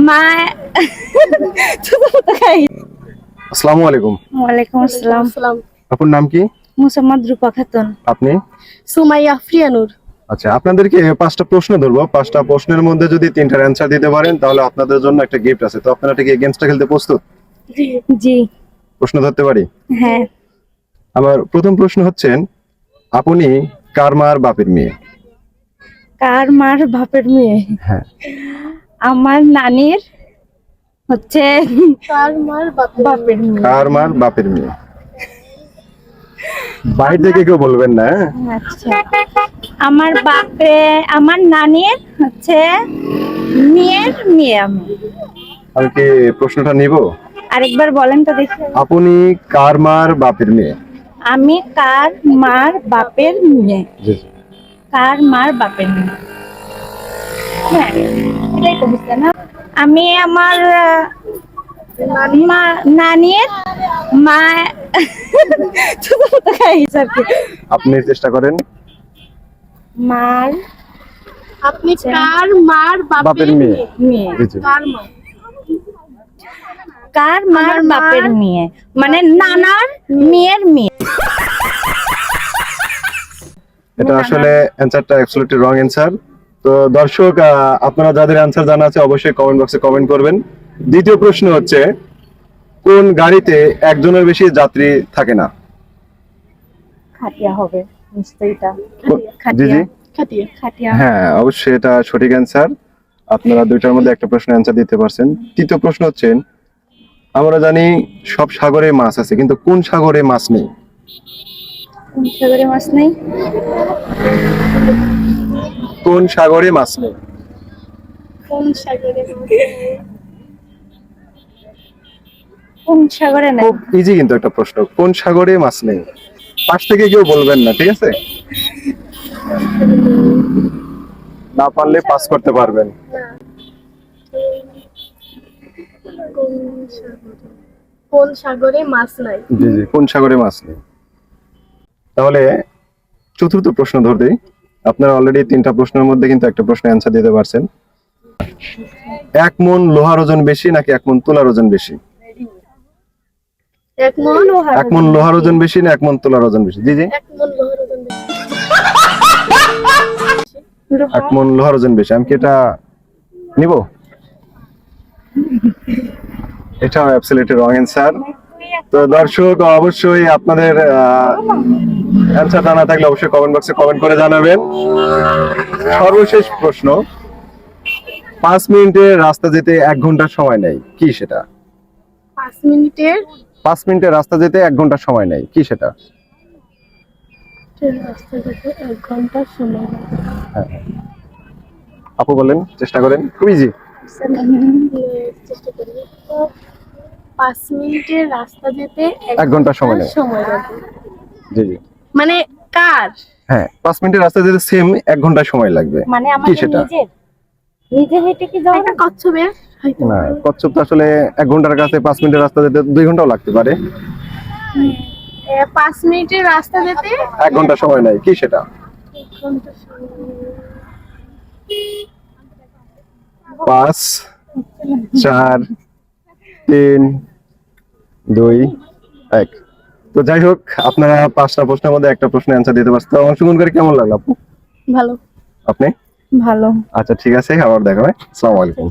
মা আসসালামু আলাইকুম। ওয়ালাইকুম আসসালাম। আপনার নাম কি? মুসাম্মদ রূপা খাতুন। আপনি? সুমাইয়া আফরিয়ানুর। আচ্ছা, আপনাদেরকে 5টা প্রশ্ন ধরবো। 5টা প্রশ্নের মধ্যে যদি 3টার অ্যান্সার দিতে পারেন তাহলে আপনাদের জন্য একটা গিফট আছে। তো আপনারা কি এই গেমসটা খেলতে প্রস্তুত? জি। প্রশ্ন ধরতে পারি? হ্যাঁ। আমার প্রথম প্রশ্ন হচ্ছে, আপনি কার মার বাপের মেয়ে? কার মার বাপের মেয়ে? হ্যাঁ। আমার নানির হচ্ছে কার মার বাপের মেয়ে। কার মার বাপের মেয়ে? বাইরে থেকে কেউ বলবেন না। আচ্ছা, আমার নানির হচ্ছে মেয়ের মেয়ে। আমি কি প্রশ্নটা নিব? আরেকবার বলেন তো দেখি। আপনি কার মার বাপের মেয়ে? আমি কার মার বাপের মেয়ে? জি। কার মার বাপের মেয়ে? হ্যাঁ, এটাই তো বুঝতে না। আমি আমার নানির মা আপনি চেষ্টা করেন। মার আপনি কার মার বাপের মেয়ে? মেয়ে। জি জি। কার মা? কার মার বাপের মেয়ে মানে নানার মেয়ের মেয়ে। এটা আসলে অ্যানসারটা অ্যাবসলিউটলি রং অ্যানসার। তো দর্শক, আপনারা যাদের অ্যানসার জানা আছে অবশ্যই কমেন্ট বক্সে কমেন্ট করবেন। দ্বিতীয় প্রশ্ন হচ্ছে, কোন গাড়িতে একজনের বেশি যাত্রী থাকে না? খাটিয়া হবে নিশ্চয়ই এটা। জি জি। খাটিয়া। হ্যাঁ, অবশ্যই এটা সঠিক অ্যানসার। আপনারা দুইটার মধ্যে একটা প্রশ্ন অ্যানসার দিতে পারছেন। তৃতীয় প্রশ্ন হচ্ছে, আমরা জানি সব সাগরে মাছ আছে, কিন্তু কোন সাগরে মাছ নেই? কোন সাগরে মাছ নেই? কোন সাগরে মাছ নেই? কোন সাগরে? কোন সাগরে নেই? খুব ইজি কিন্তু একটা প্রশ্ন, কোন সাগরে মাছ নেই? পাশ থেকে কেউ বলবেন না, ঠিক আছে? না পারলে পাস করতে পারবেন। কোন সাগরে মাছ নাই? জি জি, কোন সাগরে মাছ নেই? তাহলে চতুর্থ প্রশ্ন ধরতেই আপনারা অলরেডি 3টা প্রশ্নের মধ্যে কিন্তু একটা প্রশ্ন অ্যানসার দিতে পারছেন। 1 মণ লোহার ওজন বেশি নাকি 1 মণ তুলার ওজন বেশি? 1 মণ 1 মণ লোহার ওজন বেশি না 1 মণ তুলার ওজন বেশি? জি জি। 1 মণ লোহার ওজন বেশি। 1 মণ লোহার ওজন বেশি। আমি কি এটা নিব? এটা অ্যাবসলিউটলি রং অ্যানসার। তো দর্শক, অবশ্যই আপনাদের অ্যানসার জানা থাকলে অবশ্যই কমেন্ট বক্সে কমেন্ট করে জানাবেন। সর্বশেষ প্রশ্ন, 5 মিনিটের রাস্তা যেতে 1 ঘন্টা সময় নেয়, কি সেটা? 5 মিনিটের 5 মিনিটের রাস্তা যেতে 1 ঘন্টা সময় নেয়, কি সেটা? রাস্তা যেতে 1 ঘন্টা সময় লাগে। হ্যাঁ। আপু বলেন, চেষ্টা করেন, খুব ইজি। চেষ্টা করি। 5 মিনিটের রাস্তা যেতে 1 ঘন্টা সময় লাগে। জি জি। মানে কার? হ্যাঁ, 5 মিনিটের রাস্তা যেতে সেম 1 ঘন্টা সময় লাগবে, মানে কি আমাদের সেটা? নিজে হেঁটে কি যাওয়া? এটা কচ্ছপের হয়তো। না, কচ্ছপ তো আসলে 1 ঘন্টার কাছে 5 মিনিটের রাস্তা যেতে 2 ঘন্টাও লাগতে পারে। 5 মিনিটের রাস্তা যেতে 1 ঘন্টা সময় নেয়, কি সেটা? 1 ঘন্টা সময়। 5 4 3 2 1। তো যাই হোক, আপনারা 5টা প্রশ্নের মধ্যে একটা প্রশ্ন অ্যানসার দিতে পারছেন। তো অংশগ্রহণ করে কেমন লাগলো আপু? ভালো। আপনি? ভালো। আচ্ছা, ঠিক আছে, আবার দেখা হবে। আসসালামু আলাইকুম।